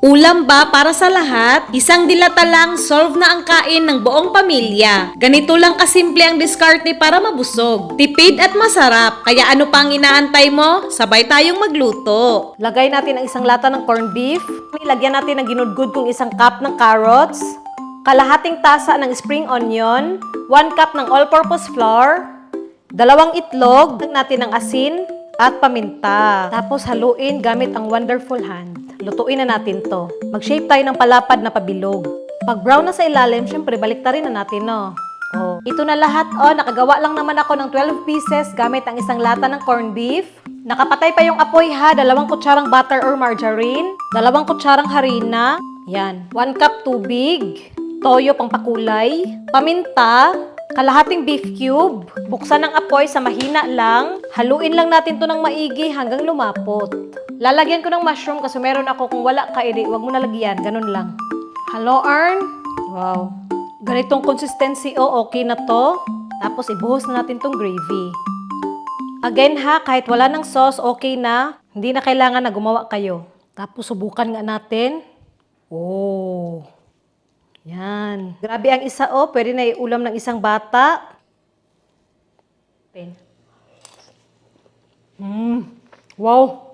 Ulam ba para sa lahat? Isang dilata lang, solve na ang kain ng buong pamilya. Ganito lang kasimple ang diskarte para mabusog. Tipid at masarap. Kaya ano pang inaantay mo? Sabay tayong magluto. Lagay natin ang isang lata ng corned beef. Lagyan natin ng ginudgud kong isang cup ng carrots. Kalahating tasa ng spring onion. 1 cup ng all-purpose flour. 2 itlog. Lagyan natin ng asin at paminta. Tapos haluin gamit ang wonderful hand. Lutuin na natin to. Mag-shape tayo ng palapad na pabilog. Pag brown na sa ilalim, syempre baliktarin na natin, no? Oh. Ito na lahat, nakagawa lang naman ako ng 12 pieces gamit ang isang lata ng corned beef. Nakapatay pa yung apoy ha, 2 kutsarang butter or margarine, 2 kutsarang harina, yan, 1 cup tubig, toyo pang pakulay, paminta, kalahating beef cube, buksan ang apoy sa mahina lang, haluin lang natin to ng maigi hanggang lumapot. Lalagyan ko ng mushroom kasi meron ako, kung wala ka, edi wag mo nalagyan, ganun lang. Hello, Arn? Wow. Ganitong consistency, okay na to. Tapos ibuhos na natin tong gravy. Again ha, kahit wala ng sauce, okay na. Hindi na kailangan na gumawa kayo. Tapos subukan nga natin. Oh. Yan. Grabe ang isa, pwede na iulam ng isang bata. Wow.